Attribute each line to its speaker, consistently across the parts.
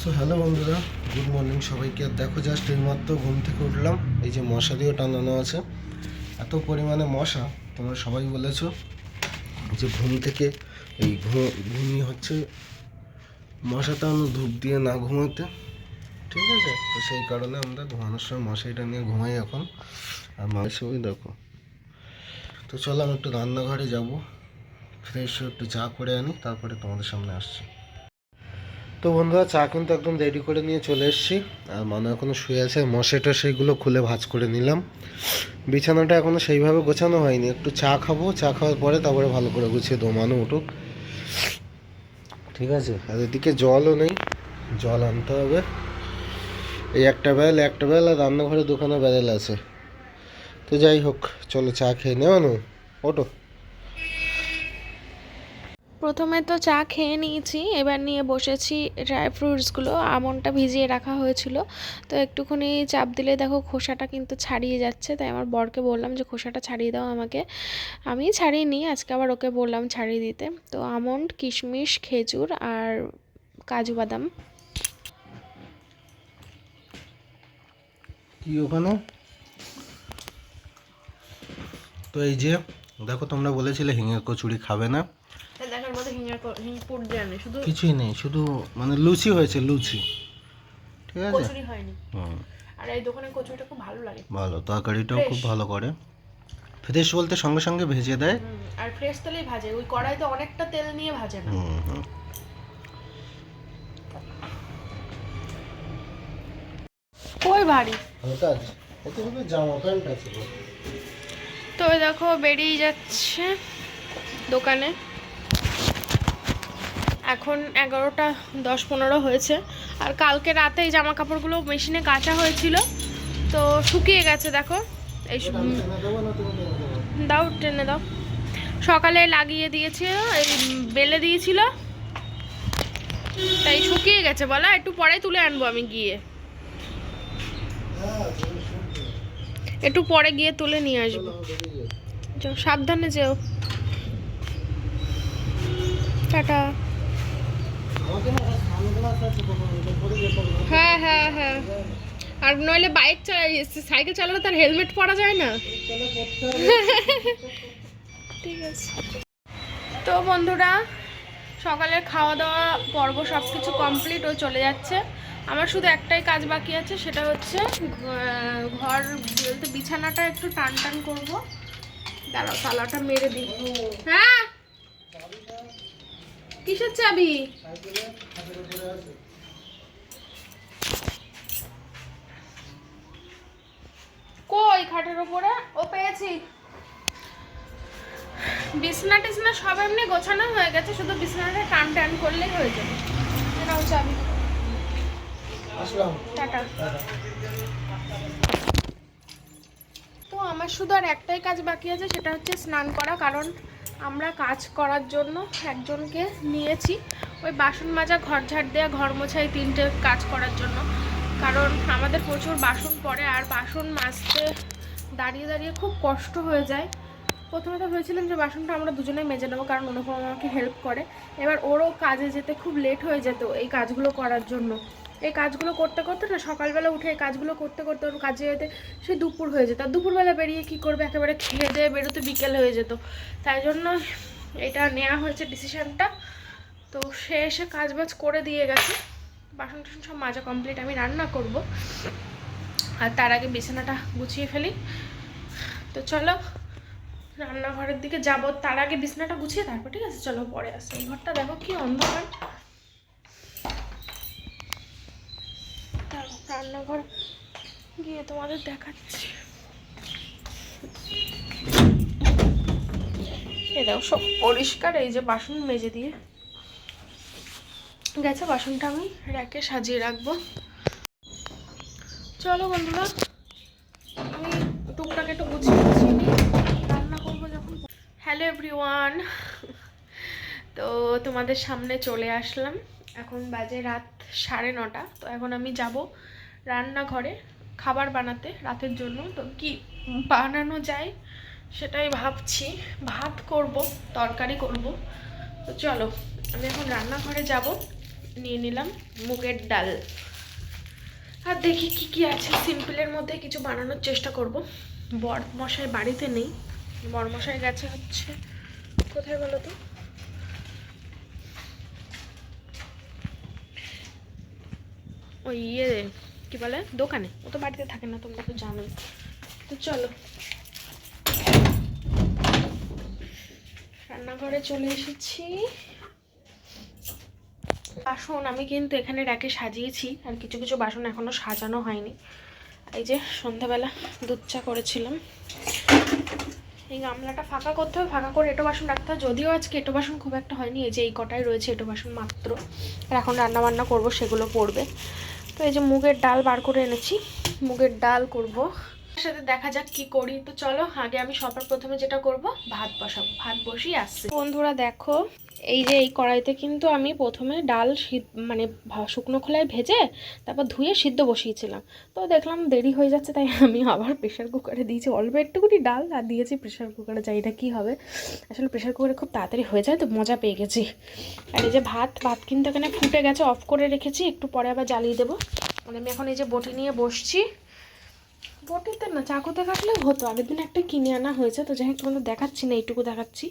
Speaker 1: So hello বন্ধুরা, good morning সবাইকে। আর দেখো জাস্ট এইমাত্র ঘুম থেকে উঠলাম, এই যে মশারিও টানানো আছে। এত পরিমাণে মশা, তোমরা সবাই বলেছো যে ঘুম থেকে এই ঘুমিয়ে হচ্ছে মশা টানো ধূপ দিয়ে না ঘুমাতে, ঠিক আছে? তো সেই কারণে আমরা ঘুমানোর সময় মশারিটা নিয়ে ঘুমাই এখন। আর মাসে ওই দেখো। তো চলো আমি একটু রান্নাঘরে যাব, ফ্রেশ একটু চা করে আনি, তারপরে তোমাদের সামনে আসছি। তো বন্ধুরা, চা কিন্তু একদম রেডি করে নিয়ে চলে এসেছি। আর মানু এখনও শুয়ে আছে, মশাইটা সেইগুলো খুলে ভাঁজ করে নিলাম। বিছানাটা এখনও সেইভাবে গোছানো হয়নি, একটু চা খাবো, চা খাওয়ার পরে তারপরে ভালো করে গুছিয়ে দেবো, মানু উঠুক, ঠিক আছে? আর এদিকে জলও নেই, জল আনতে হবে। এই একটা বেল আর রান্নাঘরে দুখানা ব্যারেল আছে। তো যাই হোক, চলো চা খেয়ে নে মানু, ওঠো।
Speaker 2: প্রথমে তো চা খেয়ে নিয়েছি, এবার নিয়ে বসেছি ড্রাই ফ্রুটসগুলো। আমন্ডটা ভিজিয়ে রাখা হয়েছিল, তো একটুখানি চাপ দিলে দেখো খোসাটা কিন্তু ছাড়িয়ে যাচ্ছে। তাই আমার বরকে বললাম যে খোসাটা ছাড়িয়ে দাও আমাকে। আমি ছাড়িয়ে নিই, আজকে আবার ওকে বললাম ছাড়িয়ে দিতে। তো আমন্ড, কিশমিশ, খেজুর আর কাজু বাদাম।
Speaker 1: কি ওখানে? তো এই যে দেখো, তোমরা বলেছিলে হিঙের কচুরি খাবে না,
Speaker 2: দেখার মধ্যে হিং পুর দেওয়া নেই, শুধু
Speaker 1: কিছুই নেই, শুধু মানে লুচি হয়েছে, লুচি, ঠিক আছে?
Speaker 2: কচুরি হয়নি।
Speaker 1: হুম,
Speaker 2: আর এই দোকানের কচুরিটা খুব ভালো লাগে,
Speaker 1: ভালো, তরকারিটাও খুব ভালো করে। ফ্রেশ বলতে সঙ্গে সঙ্গে ভেজে দেয়।
Speaker 2: আর ফ্রেশ তেলেই ভাজে, ওই কড়াইতে অনেকটা তেল নিয়ে ভাজে না।
Speaker 1: হুম হুম।
Speaker 2: কই ভারী
Speaker 1: হালকা আছে, এতে শুধু জামা প্যান্ট আছে।
Speaker 2: তো দেখো বেরিয়ে যাচ্ছে দোকানে। এখন 11:10-15 হয়েছে। আর কালকে রাতে এই জামা কাপড়গুলো মেশিনে কাচা হয়েছিল, তো শুকিয়ে গেছে দেখো। এই দাও, টেনে দাও। সকালে লাগিয়ে দিয়েছে, এই বেলে দিয়েছিল, তাই শুকিয়ে গেছে। বলা একটু পরে তুলে আনবো আমি গিয়ে, একটু পরে গিয়ে তুলে নিয়ে আসবো। যাও, সাবধানে যেও। টাটা। হ্যাঁ হ্যাঁ হ্যাঁ, আর নইলে বাইক সাইকেল চালালে তার হেলমেট পরা যায় না। ঠিক আছে। তো বন্ধুরা, সকালের খাওয়া দাওয়া পর্ব সব কিছু কমপ্লিট ও চলে যাচ্ছে। আমার শুধু একটাই কাজ বাকি আছে, সেটা হচ্ছে ঘর বলতে বিছানাটা একটু টান টান করবো। দাঁড়াও, তালাটা মেরে দিই। হ্যাঁ, কিসের চাবি? কই খাটের উপরে? ও পেয়েছি। বিছনা টিছনা সব এমনি গোছানো হয়ে গেছে, শুধু বিছানাটা টান টান করলেই হয়ে যাবে। নাও চাবি। টাটা। তো আমার শুধু আর একটাই কাজ বাকি আছে, সেটা হচ্ছে স্নান করা। কারণ আমরা কাজ করার জন্য একজনকে নিয়েছি, ওই বাসন মাজা, ঘর ঝাড় দেওয়া, ঘর মোছা, এই তিনটে কাজ করার জন্য। কারণ আমাদের প্রচুর বাসন পড়ে, আর বাসন মাজতে দাঁড়িয়ে দাঁড়িয়ে খুব কষ্ট হয়ে যায়। প্রথমে তো ভেবেছিলাম যে বাসনটা আমরা দুজনেই মেজে নেবো, কারণ অনুপম আমাকে হেল্প করে। এবার ওরও কাজে যেতে খুব লেট হয়ে যেত এই কাজগুলো করার জন্য। এই কাজগুলো করতে করতে না, সকালবেলা উঠে এই কাজগুলো করতে করতে ওর কাজে যেতে সে দুপুর হয়ে যেত। আর দুপুরবেলা বেরিয়ে কী করবে, একেবারে খেয়ে দিয়ে বেরোতে বিকেল হয়ে যেত। তাই জন্য এটা নেওয়া হয়েছে ডিসিশানটা। তো সে এসে কাজ বাজ করে দিয়ে গেছে, বাসন টাসন সব মাজা কমপ্লিট। আমি রান্না করব, আর তার আগে বিছানাটা গুছিয়ে ফেলি। তো চলো রান্নাঘরের দিকে যাবো, তার আগে বিছানাটা গুছিয়ে তারপর, ঠিক আছে? চলো পরে আসো। এই ঘরটা দেখো কি অন্ধকার। রান্নাঘর গিয়ে তোমাদের দেখাচ্ছি। এই দেখো সব পরিষ্কার, এই যে বাসন মেজে দিয়ে গেছে, বাসনটা আমি র্যাকে সাজিয়ে রাখবো। চলো বন্ধুরা, আমি টুকটাকে একটু গুছিয়ে নিই, রান্না করবো যখন। হ্যালো এভরিওয়ান, তো তোমাদের সামনে চলে আসলাম। এখন বাজে রাত 9:30। তো এখন আমি যাব রান্নাঘরে খাবার বানাতে রাতের জন্য। তো কি বানানো যায় সেটাই ভাবছি। ভাত করব, তরকারি করব। তো চলো আমি এখন রান্নাঘরে যাব, নিয়ে নিলাম মুগের ডাল। আর দেখি কি কি আছে, সিম্পলের মধ্যে কিছু বানানোর চেষ্টা করব। বর মশাই বাড়িতে নেই, বর মশাই গেছে হচ্ছে কোথায় বলো তো, ওই কি বলে দোকানে, ও তো বাড়িতে থাকে না, তোমরা তো জানোই। তো চলো রান্নাঘরে চলে এসেছি। বাসন আমি কিন্তু এখানে র্যাকে সাজিয়েছি, আর কিছু কিছু বাসন এখনো সাজানো হয়নি। এই যে সন্ধ্যাবেলা দুধ চা করেছিলাম, এই গামলাটা ফাঁকা করতে হবে, ফাঁকা করে এঁটো বাসন রাখতে হবে। যদিও আজকে এঁটো বাসন খুব একটা হয়নি, এই যে এই কটাই রয়েছে এঁটো বাসন মাত্র। আর এখন রান্না বান্না করবো, সেগুলো পড়বে। তো এই যে মুগের ডাল বার করে এনেছি, মুগের ডাল করব, তার সাথে দেখা যাক কি করি। তো চলো আগে আমি সবার প্রথমে যেটা করব, ভাত বসাবো, ভাত বসিয়ে আসছি। বন্ধুরা দেখো, এই যে এই কড়াইতে কিন্তু আমি প্রথমে ডাল মানে শুকনো খোলায় ভেজে তারপর ধুয়ে সিদ্ধ বসিয়েছিলাম। তো দেখলাম দেরি হয়ে যাচ্ছে, তাই আমি আবার প্রেশার কুকারে দিয়েছি অল্প একটুকুনি ডাল, আর দিয়েছি প্রেশার কুকারে। যাই এটা কী হবে, আসলে প্রেশার কুকারে খুব তাড়াতাড়ি হয়ে যায়, তো মজা পেয়ে গেছি। আর এই যে ভাত কিন্তু এখানে ফুটে গেছে, অফ করে রেখেছি, একটু পরে আবার জ্বালিয়ে দেবো। মানে আমি এখন এই যে বটি নিয়ে বসছি, বটিতে না চাকুতে কাটলেও হতো, আগের দিন একটা কিনে আনা হয়েছে, তো যাই হোক তোমাদের দেখাচ্ছি না, এইটুকু দেখাচ্ছি,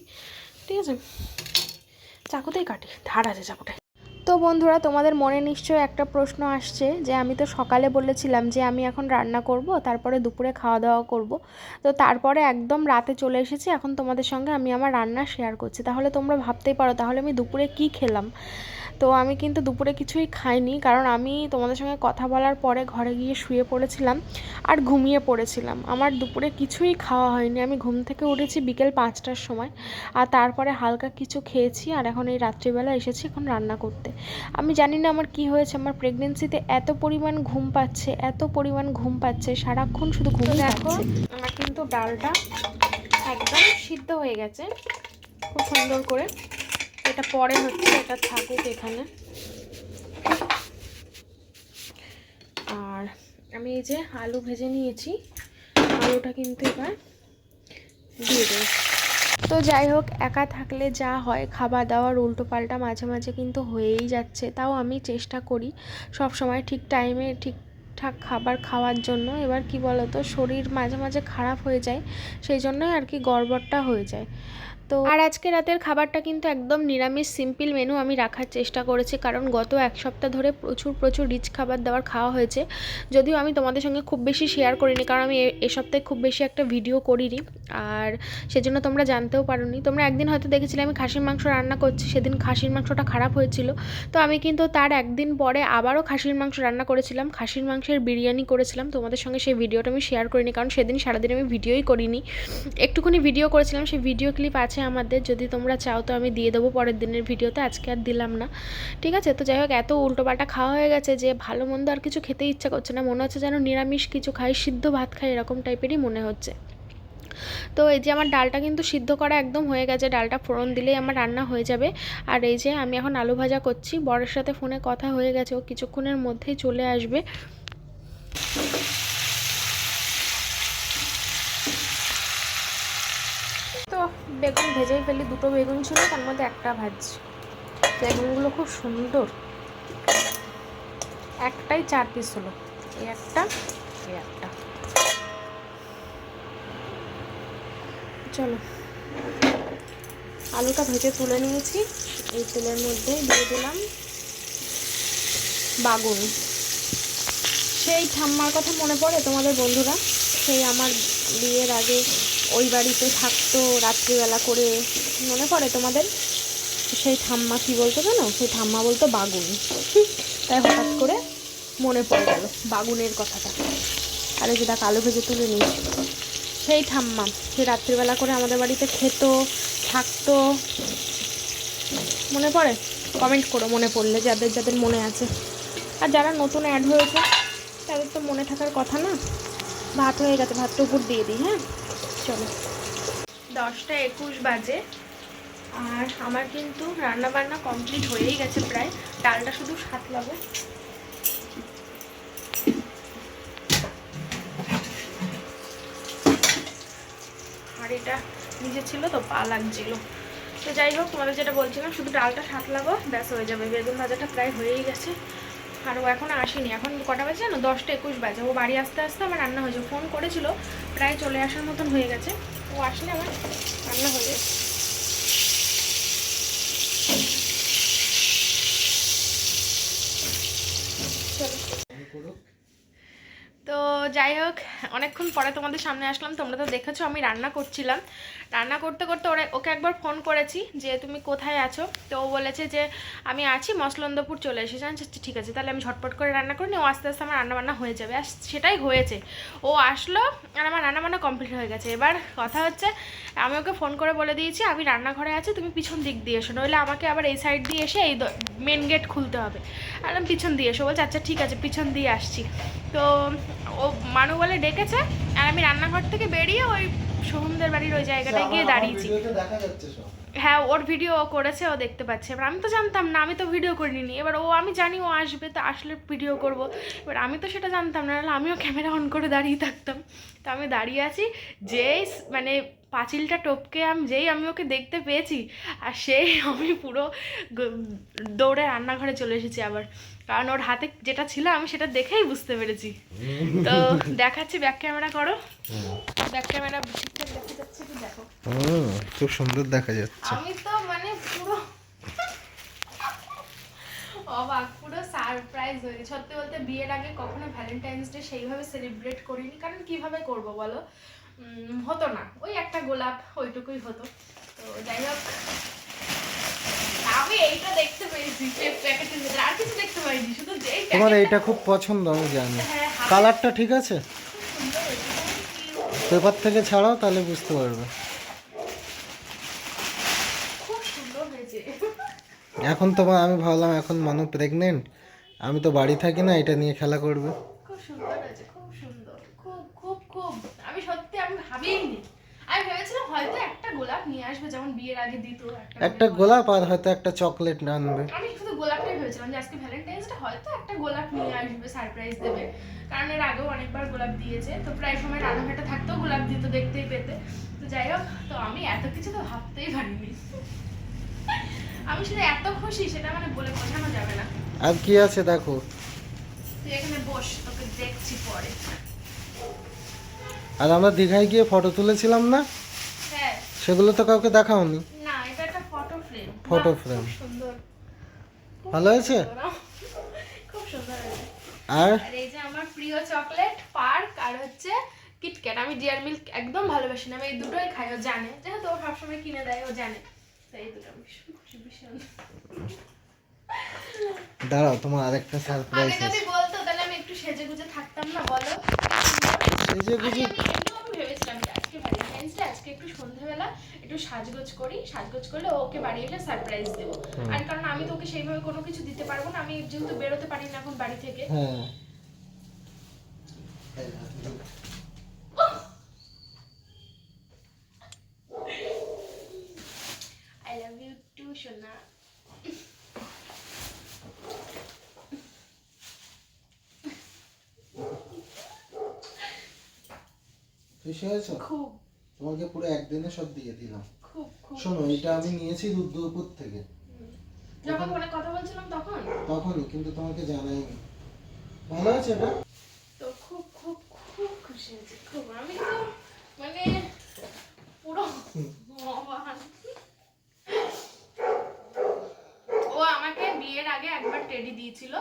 Speaker 2: ঠিক আছে। চাকুতেই কাটি, ধার আছে চাকুটায়। তো বন্ধুরা তোমাদের মনে নিশ্চয়ই একটা প্রশ্ন আসছে যে আমি তো সকালে বলেছিলাম যে আমি এখন রান্না করব, তারপরে দুপুরে খাওয়া দাওয়া করব, তো তারপরে একদম রাতে চলে এসেছি, এখন তোমাদের সঙ্গে আমি আমার রান্না শেয়ার করছি। তাহলে তোমরা ভাবতেই পারো তাহলে আমি দুপুরে কি খেলাম। তো আমি কিন্তু দুপুরে কিছুই খাইনি, কারণ আমি তোমাদের সঙ্গে কথা বলার পরে ঘরে গিয়ে শুয়ে পড়েছিলাম আর ঘুমিয়ে পড়েছিলাম। আমার দুপুরে কিছুই খাওয়া হয়নি, আমি ঘুম থেকে উঠেছি বিকেল 5টার সময়, আর তারপরে হালকা কিছু খেয়েছি, আর এখন এই রাত্রিবেলা এসেছি এখন রান্না করতে। আমি জানি না আমার কি হয়েছে, আমার প্রেগনেন্সিতে এত পরিমাণ ঘুম পাচ্ছে, এত পরিমাণ ঘুম পাচ্ছে, সারাক্ষণ শুধু ঘুম। দেখো আমার কিন্তু ডালটা একদম সিদ্ধ হয়ে গেছে খুব সুন্দর করে। এটা পরে হচ্ছে, এটা থাকুক এখানে। আর আমি এই যে আলু ভেজে নিয়েছি, আলুটা কিন্তু এবার দিয়ে দেবো। তো যাই হোক, একা থাকলে যা হয়, খাবার দাওয়ার উল্টো পাল্টা মাঝে মাঝে কিন্তু হয়েই যাচ্ছে। তাও আমি চেষ্টা করি সব সময় ঠিক টাইমে ঠিকঠাক খাবার খাওয়ার জন্য। এবার কি বলো তো, শরীর মাঝে মাঝে খারাপ হয়ে যায়, সেই জন্যই আর কি গড়বড়টা হয়ে যায়। তো আর আজকে রাতের খাবারটা কিন্তু একদম নিরামিষ সিম্পল মেনু আমি রাখার চেষ্টা করেছি, কারণ গত এক সপ্তাহ ধরে প্রচুর রিচ খাবার দাবার খাওয়া হয়েছে। যদিও আমি তোমাদের সঙ্গে খুব বেশি শেয়ার করিনি, কারণ আমি এ সপ্তাহে খুব বেশি একটা ভিডিও করিনি, আর সেজন্য তোমরা জানতেও পারোনি। তোমরা একদিন হয়তো দেখেছিলে আমি খাসির মাংস রান্না করছি, সেদিন খাসির মাংসটা খারাপ হয়েছিল। তো আমি কিন্তু তার একদিন পরে আবারও খাসির মাংস রান্না করেছিলাম, খাসির মাংসের বিরিয়ানি করেছিলাম। তোমাদের সঙ্গে সেই ভিডিওটা আমি শেয়ার করিনি, কারণ সেদিন সারাদিন আমি ভিডিওই করিনি, একটুখানি ভিডিও করেছিলাম। সেই ভিডিও ক্লিপ আছে আমাদের, যদি তোমরা চাও তো আমি দিয়ে দেবো পরের দিনের ভিডিওতে, আজকে আর দিলাম না, ঠিক আছে। তো যাই হোক, এত উল্টোপাল্টা খাওয়া হয়ে গেছে যে ভালো মন্দ আর কিছু খেতে ইচ্ছা করছে না, মনে হচ্ছে যেন নিরামিষ কিছু খাই, সিদ্ধ ভাত খাই, এরকম টাইপেরই মনে হচ্ছে। তো এই যে আমার ডালটা কিন্তু সিদ্ধ করা একদম হয়ে গেছে, ডালটা ফোড়ন দিলেই আমার রান্না হয়ে যাবে। আর এই যে আমি এখন আলু ভাজা করছি, বরের সাথে ফোনে কথা হয়ে গেছে, ও কিছুক্ষণের মধ্যেই চলে আসবে। তো বেগুন ভেজেই ফেলি, দুটো বেগুন ছিল, তার মধ্যে একটা ভাজছি। বেগুনগুলো খুব সুন্দর, একটাই 4 পিস হলো, এই একটা এই একটা। চলো আলুটা ভেজে তুলে নিয়েছি, এই তেলের মধ্যে দিয়ে দিলাম বাগুন। সেই ঠাম্মার কথা মনে পড়ে তোমাদের বন্ধুরা, সেই আমার বিয়ের আগে ওই বাড়িতে থাকতো রাত্রিবেলা করে, মনে পড়ে তোমাদের? সেই ঠাম্মা কী বলতো জানো, সেই ঠাম্মা বলতো বাগুন, তাই হঠাৎ করে মনে পড়ে গেল বাগুনের কথাটা। আর এই যে দেখ আলু ভেজে তুলে নিয়েছি, সেই ঠাম্মা সে রাত্রিবেলা করে আমাদের বাড়িতে খেত থাকতো, মনে পড়ে? কমেন্ট করো মনে পড়লে, যাদের যাদের মনে আছে। আর যারা নতুন অ্যাড হয়েছে তাদের তো মনে থাকার কথা না। ভাত হয়ে গেছে, ভাতটা উপর দিয়ে দিই। হ্যাঁ চলো, 10টা 21 বাজে, আর আমার কিন্তু রান্না বান্না কমপ্লিট হয়েই গেছে প্রায়, ডালটা শুধু সাতলাবো। আর এটা নিজে ছিল তো পা লাগছিল, তো যাই হোক, তোমাদের যেটা বলছিলাম, শুধু ডালটা সাঁতলাবো, ব্যাস হয়ে যাবে। বেগুন ভাজাটা প্রায় হয়েই গেছে। আর ও এখন আসেনি, এখন কটা বাজে জানো? 10টা 21 বাজে। ও বাড়ি আসতে আসতে আমার রান্না হয়েছে। ফোন করেছিল, প্রায় চলে আসার মতন হয়ে গেছে। ও আসলে আমার রান্না হয়ে যাবে। চলো। তো যাই হোক, অনেকক্ষণ পরে তোমাদের সামনে আসলাম। তোমরা তো দেখেছো আমি রান্না করছিলাম। রান্না করতে করতে ওকে একবার ফোন করেছি যে তুমি কোথায় আছো। তো ও বলেছে যে আমি আছি, মসলন্দপুর চলে এসেছি। আচ্ছা ঠিক আছে, তাহলে আমি ঝটপট করে রান্না করে নিই, ও আস্তে আস্তে আমার রান্নাবান্না হয়ে যাবে। আর সেটাই হয়েছে। ও আসলো আর আমার রান্নাবান্না কমপ্লিট হয়ে গেছে। এবার কথা হচ্ছে, আমি ওকে ফোন করে বলে দিয়েছি আমি রান্নাঘরে আছি, তুমি পিছন দিক দিয়ে এসো, নইলে আমাকে আবার এই সাইড দিয়ে এসে এই মেন গেট খুলতে হবে। আর আমি পিছন দিয়ে এসো। বলছে আচ্ছা ঠিক আছে, পিছন দিয়ে আসছি। তো ও মানু বলে ডেকেছে, আর আমি রান্নাঘর থেকে বেরিয়ে ওই সোহমদের বাড়ির ওই জায়গাটায় গিয়ে দাঁড়িয়েছি। হ্যাঁ, ওর ভিডিও ও করেছে, ও দেখতে পাচ্ছে। এবার আমি তো জানতাম না, আমি তো ভিডিও করিনি। এবার আমি জানি ও আসবে, তো আসলে ভিডিও করব। এবার আমি তো সেটা জানতাম না, নাহলে আমিও ক্যামেরা অন করে দাঁড়িয়ে থাকতাম। তো আমি দাঁড়িয়ে আছি, যেই মানে পাঁচিলটা টপকে যেই আমি ওকে দেখতে পেয়েছি, আর সেই আমি পুরো দৌড়ে রান্নাঘরে চলে এসেছি আবার। কারণ ওর হাতে যেটা ছিল আমি সেটা দেখেই বুঝতে পেরেছি। তো দেখাচ্ছি, ব্যাক ক্যামেরা করো। ব্যাক ক্যামেরা ঠিকঠাক দেখা যাচ্ছে কি দেখো।
Speaker 1: খুব সুন্দর দেখা যাচ্ছে।
Speaker 2: আমি তো মানে পুরো অবাক, পুরো সারপ্রাইজ হয়ে গেছে। সত্যি বলতে বিয়ের আগে কখনো ভ্যালেন্টাইন্স ডে সেইভাবে সেলিব্রেট করিনি। কারণ কিভাবে করব বলো, হতো না। ওই একটা গোলাপ, ওইটুকুই হতো। তো যাই হোক, আমি এইটা দেখতে পেয়েছি প্যাকেটের ভিতরে, আর কিছু দেখতে পাইনি। শুধু যেই
Speaker 1: তোমার এইটা খুব পছন্দ, আমি জানি।
Speaker 2: হ্যাঁ,
Speaker 1: কালারটা ঠিক আছে,
Speaker 2: সুন্দর হয়েছে।
Speaker 1: পেপার থেকে ছাড়াও তাহলে বুঝতে পারবে।
Speaker 2: খুব সুন্দর হয়েছে।
Speaker 1: এখন আমি ভাবলাম এখন মানু প্রেগনেন্ট, আমি তো বাড়ি থাকি না, এটা নিয়ে খেলা করবে।
Speaker 2: খুব সুন্দর হয়েছে, খুব সুন্দর, খুব খুব খুব। আমি সত্যি আমি ভাবিনি। আমি ভেবেছিলাম হয়তো একটা গোলাপ নিয়ে আসবে, যেমন বিয়ের আগে দিত
Speaker 1: একটা গোলাপ আর হয়তো একটা চকলেট আনবে।
Speaker 2: আমি শুধু গোলাপটাই ভেবেছিলাম যে আজকে ভ্যালেন্টাইন্স ডে, হয়তো একটা গোলাপ নিয়ে আসবে, সারপ্রাইজ দেবে। কারণ এর আগেও অনেকবার গোলাপ দিয়েছে, তো প্রায় সময় রান্নাঘাটে থাকতেও গোলাপ দিত, দেখতেই পেতে। তো যাই হোক, তো আমি এত কিছু তো ভাবতেই পারিনি। আমি শুধু এত খুশি, সেটা মানে বলে বোঝানো যাবে না।
Speaker 1: আর কি আছে দেখো।
Speaker 2: তুই এখানে বস, তোকে দেখছি পরে।
Speaker 1: আর আমরা দীঘায় গিয়ে ফটো তুলেছিলাম না,
Speaker 2: হ্যাঁ,
Speaker 1: সেগুলো তো কাউকে দেখাওনি।
Speaker 2: না এটা একটা ফটো ফ্রেম।
Speaker 1: ফটো ফ্রেম
Speaker 2: সুন্দর,
Speaker 1: ভালো হয়েছে।
Speaker 2: খুব সুন্দর হয়েছে।
Speaker 1: আর
Speaker 2: আর এই যে আমার প্রিয় চকলেট পার্ক, আর হচ্ছে কিটক্যাট। আমি ডিয়ার মিল্ক একদম ভালোবাসি না, আমি এই দুটোই খাই। ও জানে, যেহেতু ও সবসময় কিনে দেয়, ও জানে। তাই এই দুটো আমি ভীষণ খুশি, ভীষণ।
Speaker 1: দাঁড়াও, তোমার আরেকটা সারপ্রাইজ
Speaker 2: আগে যদি
Speaker 1: আছে।
Speaker 2: বলতো তাহলে আমি একটু সেজে গুজে থাকতাম না, বলো।
Speaker 1: সেজে গুজে
Speaker 2: আমি ভেবেছিলাম যে আজকে ভ্যালেন্টাইন্স ডে, আজকে একটু সন্ধ্যাবেলা একটু সাজগোজ করি, সাজগোজ করলে ওকে বাড়ি এলে সারপ্রাইজ দেবো। আর কারণ আমি তো ওকে সেইভাবে কোনো কিছু দিতে পারবো না, আমি যেহেতু বেরোতে পারি না এখন বাড়ি থেকে।
Speaker 1: হ্যাঁ,
Speaker 2: আই লাভ ইউ টু সোনা।
Speaker 1: খুশি হয়েছো?
Speaker 2: খুব
Speaker 1: তোমাকে পুরো একদিনে সব দিয়ে দিলাম।
Speaker 2: খুব খুব।
Speaker 1: শোনো, এটা আমি নিয়েছি রুদ্রপুর থেকে।
Speaker 2: যখন ফোনে কথা বলছিলাম
Speaker 1: তখনই, কিন্তু তোমাকে জানাইনি। ভালো আছে এটা?
Speaker 2: তো খুব খুব খুব খুশি হয়েছে, খুব। আমি তো মানে পুরো অবাক। ও আমাকে বিয়ের আগে একবার টেডি দিয়েছিল,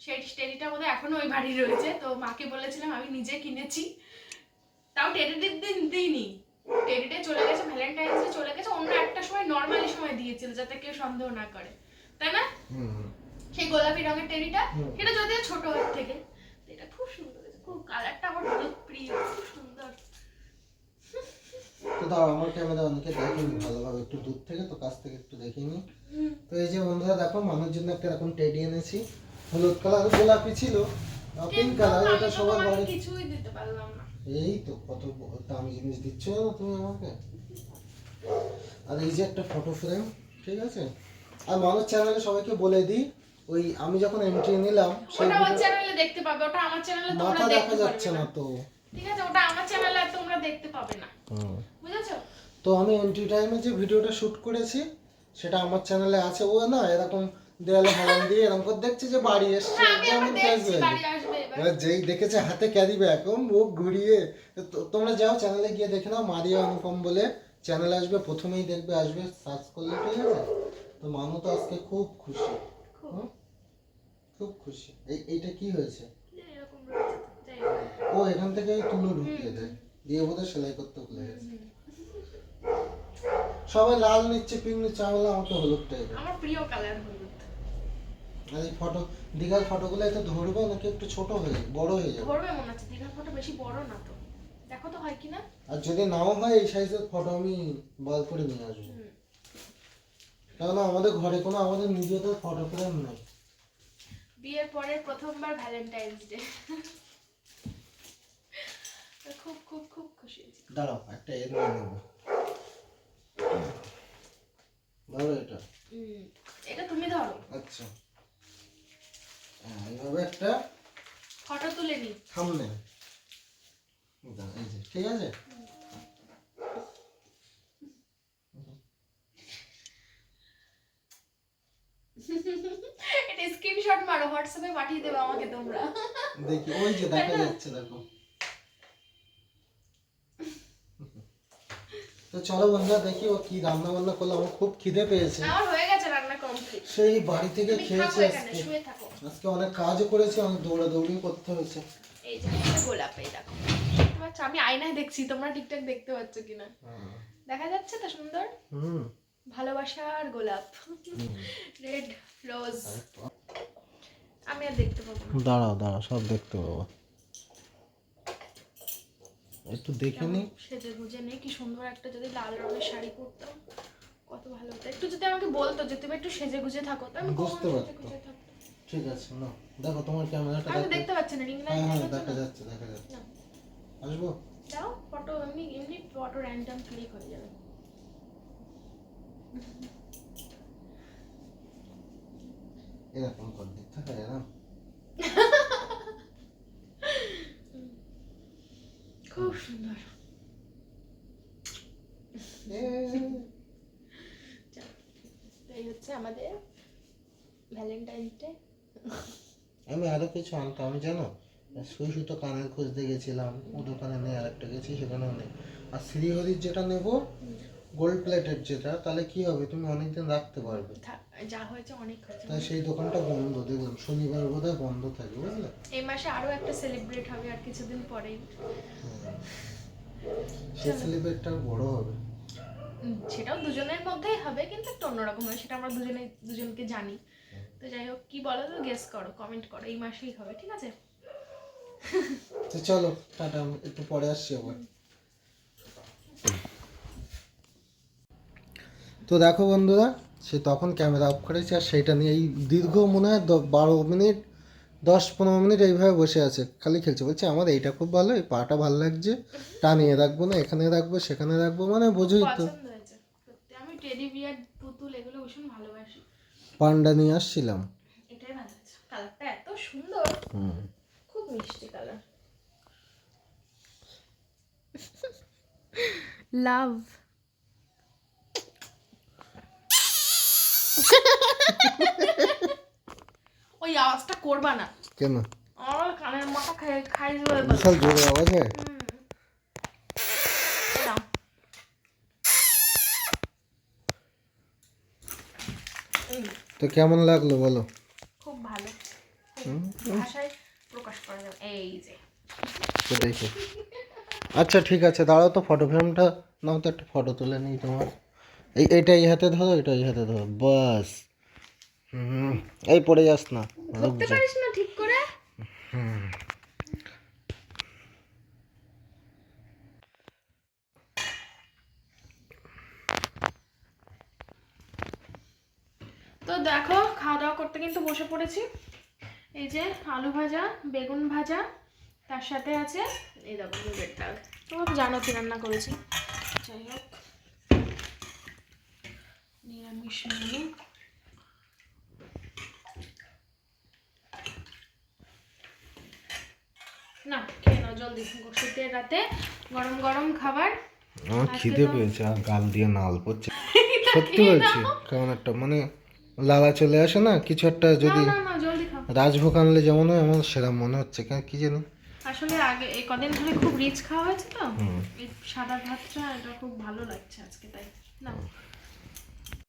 Speaker 2: সেই টেডিটা বোধহয় এখনো ওই বাড়ি রয়েছে। তো মাকে বলেছিলাম আমি নিজে কিনেছি, তাও টেডিটির দিন দিইনি। টেডিটা চলে গেছে, ভ্যালেন্টাইন্স ডে চলে গেছে, অন্য একটা সময় নর্মালি সময় দিয়েছিল, যাতে কেউ সন্দেহ না করে, তাই না? সেই গোলাপি রঙের টেডিটা, সেটা যদিও ছোট ওর থেকে। এটা খুব সুন্দর হয়েছে, খুব। কালারটা আমার অনেক প্রিয়, খুব সুন্দর।
Speaker 1: তো দাও, আমার ক্যামেরা অনেকে দেখেনি ভালোভাবে, একটু দূর থেকে, তো কাছ থেকে একটু দেখিনি। তো এই যে বন্ধুরা দেখো, মানুষের জন্য একটা এরকম টেডি এনেছি। হলুদ কালার, গোলাপি ছিল, পিঙ্ক কালার। এটা সবার বাড়ি
Speaker 2: কিছুই দিতে পারলাম না।
Speaker 1: এই তো কত দামি জিনিস দিচ্ছ না তুমি আমাকে। আর এই যে একটা ফটো ফ্রেম, ঠিক আছে। আর মানুষ চ্যানেলে সবাইকে বলে দিই, ওই আমি যখন এন্ট্রি নিলাম সেই
Speaker 2: ওটা আমার চ্যানেলে দেখতে পাবে, ওটা আমার চ্যানেলে তোমরা
Speaker 1: মাথা
Speaker 2: দেখতে
Speaker 1: দেখা যাচ্ছে
Speaker 2: পারবে
Speaker 1: না
Speaker 2: না।
Speaker 1: তো,
Speaker 2: ঠিক আছে, ওটা আমার চ্যানেলে আর তোমরা দেখতে পাবে না, বুঝেছো?
Speaker 1: তো আমি এন্ট্রি টাইমে যে ভিডিওটা শুট করেছি সেটা আমার চ্যানেলে আছে। ও না এরকম দেয়ালে হেলান দিয়ে এরকম করে দেখছে যে বাড়ি এসছে,
Speaker 2: আমি আবার
Speaker 1: যেমন
Speaker 2: দেখছি
Speaker 1: ক্যাজুয়ালি।
Speaker 2: বাড়ি আসবে এবার।
Speaker 1: এবার যেই দেখেছে হাতে ক্যারি ব্যাগ, ও মুখ ঘুরিয়ে। তোমরা যাও চ্যানেলে গিয়ে দেখে নাও, মারিয়া অনুপম বলে চ্যানেল আসবে, প্রথমেই দেখবে আসবে, সার্চ করলে ঠিক আছে। তো মানু তো আজকে খুব খুশি, হুম? খুব খুশি। এইটা কি হয়েছে?
Speaker 2: এরকম রয়েছে তো, যাই হোক।
Speaker 1: ও এখান থেকে তুলো ঢুকিয়ে দেয়, দিয়ে বোধহয় সেলাই করতে ভুলে গেছে। সবাই লাল নিচ্ছে, পিঙ্ক নিচ্ছে, আমি বললাম আমাকে হলুদ টাইপের।
Speaker 2: আমার প্রিয় কালার হলুদ।
Speaker 1: আর এই ফটো, দীঘার ফটোগুলো এত ধরবে নাকি একটু ছোট হয়ে বড় হয়ে যাবে?
Speaker 2: ধরবে মনে হচ্ছে, দীঘার ফটো বেশি বড় না তো, দেখো তো হয় কিনা।
Speaker 1: আর যদি নাও হয় এই সাইজের ফটো আমি বার করে নিয়ে আসবো। কারণ আমাদের ঘরে কোনো আমাদের নিজেদের ফটো ফ্রেম নেই।
Speaker 2: বিয়ের পরে প্রথমবার ভ্যালেন্টাইন্স ডে। খুব খুব খুব খুশি হয়েছি।
Speaker 1: দাঁড়াও একটা এর নিয়ে নেবো, ধরো এটা।
Speaker 2: এটা তুমি ধরো।
Speaker 1: আচ্ছা, এইভাবে একটা
Speaker 2: ফটো তুলে নি।
Speaker 1: থাম্বনেল, এই যে ঠিক আছে।
Speaker 2: এটা স্ক্রিনশট মারো, হোয়াটসঅ্যাপে পাঠিয়ে দেবে আমাকে তোমরা।
Speaker 1: দেখি ওই যে দেখা যাচ্ছে, দেখো। তো চলো বন্ধুরা দেখি ও কি রান্না বান্না করলো, আমার খুব খিদে পেয়েছে।
Speaker 2: আমার হয়ে গেছে রান্না কমপ্লিট।
Speaker 1: সেই বাড়ি থেকে
Speaker 2: তুমি
Speaker 1: খেয়েছি
Speaker 2: থাকো এখানে,
Speaker 1: আজকে।
Speaker 2: শুয়ে থাকো।
Speaker 1: আজকে অনেক কাজও করেছি, অনেক দৌড়াদৌড়ি করতে হয়েছে।
Speaker 2: এই যে একটা গোলাপ, এই দেখো দেখতে পাচ্ছ, আমি আয়নায় দেখছি, তোমরা ঠিকঠাক দেখতে পাচ্ছ কিনা। দেখা যাচ্ছে তো সুন্দর?
Speaker 1: হুম,
Speaker 2: ভালোবাসার গোলাপ, রেড রোজ। আমি আর দেখতে পাবো না।
Speaker 1: দাঁড়াও দাঁড়াও, সব দেখতে পাবো, একটু দেখে নি।
Speaker 2: সেজে গুজে নেই, কি সুন্দর একটা যদি লাল রঙের শাড়ি পরতাম কত ভালো হতো। একটু যদি আমাকে বলতো যে তুমি একটু সেজে গুজে থাকো, তো আমি
Speaker 1: বুঝতে
Speaker 2: কখন
Speaker 1: পারতো।
Speaker 2: সেজে গুজে থাকতাম।
Speaker 1: ঠিক আছে, না দেখো তোমার ক্যামেরাটা
Speaker 2: আমি তো
Speaker 1: দেখো।
Speaker 2: দেখতে পাচ্ছি না, রিং লাইট
Speaker 1: হ্যাঁ
Speaker 2: দেখা
Speaker 1: দেখা
Speaker 2: যাচ্ছে
Speaker 1: যাচ্ছে, দেখা যাচ্ছে।
Speaker 2: না।
Speaker 1: আসবো?
Speaker 2: দাও ফটো, এমনি এমনি ফটো র্যান্ডম ক্লিক হয়ে যাবে।
Speaker 1: এরকম কর দিতে থাকে না।
Speaker 2: খুব সুন্দর। এই হচ্ছে আমাদের ভ্যালেন্টাইন্স ডে।
Speaker 1: আমি আরো কিছু আনতাম, আমি জানো সুই সুতো কানের খুঁজতে গেছিলাম, ও দোকানে নেই, আরেকটা গেছি সেখানেও নেই। আর শ্রীহরির যেটা নেবো, গোল্ড প্লেটেড যেটা, তাহলে কি হবে তুমি অনেকদিন রাখতে পারবে।
Speaker 2: যা হয়েছে অনেক হয়েছে।
Speaker 1: তাই সেই দোকানটা বন্ধ, দেখলাম শনিবার বোধহয় বন্ধ থাকে, বুঝলে।
Speaker 2: এই মাসে আরো একটা সেলিব্রেট হবে আর কিছুদিন পরেই।
Speaker 1: সেই সেলিব্রেটটা বড় হবে।
Speaker 2: সেটাও দুজনের মধ্যেই হবে, কিন্তু একটু অন্যরকম হবে, সেটা আমরা দুজনকে জানি। তো যাই হোক, কি বলো তো, গেস করো, কমেন্ট করো, এই মাসেই হবে, ঠিক আছে?
Speaker 1: তো চলো টাটা, একটু পরে আসছি আবার। তো দেখো বন্ধুরা, সে তখন ক্যামেরা অফ করেছে, আর সেইটা নিয়ে এই দীর্ঘ মনে হয় 12 মিনিট 10-15 মিনিট এইভাবে বসে আছে, খালি খেলছে। বলছে আমার এইটা খুব ভালো, এই পাটা ভালো লাগছে, টানিয়ে রাখবো না, এখানে রাখবো সেখানে রাখবো, মানে বোঝোই তো।
Speaker 2: পছন্দ হয়েছে সত্যি, আমি টেডি বিয়ার পুতুল এগুলো ভীষণ ভালোবাসি।
Speaker 1: পান্ডা নিয়ে আসছিলাম।
Speaker 2: এটাই ভালো হয়েছে, কালারটা এত সুন্দর, খুব মিষ্টি কালার। লাভ। ওই আওয়াজটা করবা না
Speaker 1: কেন?
Speaker 2: আমার কানের মাথা খাই দেবে।
Speaker 1: বিশাল জোরে আওয়াজ হয়। তো কেমন লাগলো বলো?
Speaker 2: খুব ভালো, ভাষায় প্রকাশ করা যাবে। এই যে
Speaker 1: তো দেখি। আচ্ছা ঠিক আছে, দাঁড়াও তো, ফটো ফ্রেমটা নাও তো, একটা ফটো তুলে নিই তোমার। এইটা এই হাতে ধরো, এটা এই হাতে ধরো, বাস। এই পড়ে যাস না,
Speaker 2: ধরতে পারিস না ঠিক করে। তো দেখো, খাওয়া দাওয়া করতে কিন্তু বসে পড়েছি। এই যে আলু ভাজা, বেগুন ভাজা, তার সাথে আছে এই দেখো মুগের ডাল। তোমরা তো জানো কি রান্না করেছি। যাই হোক, নিরামিষ মেনু। না খেয়ে নাও জলদি, শীতের রাতে গরম গরম খাবার।
Speaker 1: আমার খিদে পেয়েছে, আর গাল দিয়ে নাল পড়ছে। সত্যি
Speaker 2: খেয়ে
Speaker 1: বলছি
Speaker 2: নাও।
Speaker 1: কেমন একটা মানে লালা চলে আসে না কিছু একটা যদি
Speaker 2: না না জলদি খাও।
Speaker 1: রাজভোগ আনলে যেমন হয় আমার সেরকম মনে হচ্ছে কেন কি জানি।
Speaker 2: আসলে আগে এই কদিন ধরে খুব রিচ খাওয়া হয়েছে তো
Speaker 1: হুম।
Speaker 2: এই সাদা ভাতটা এটা খুব ভালো লাগছে আজকে তাই না।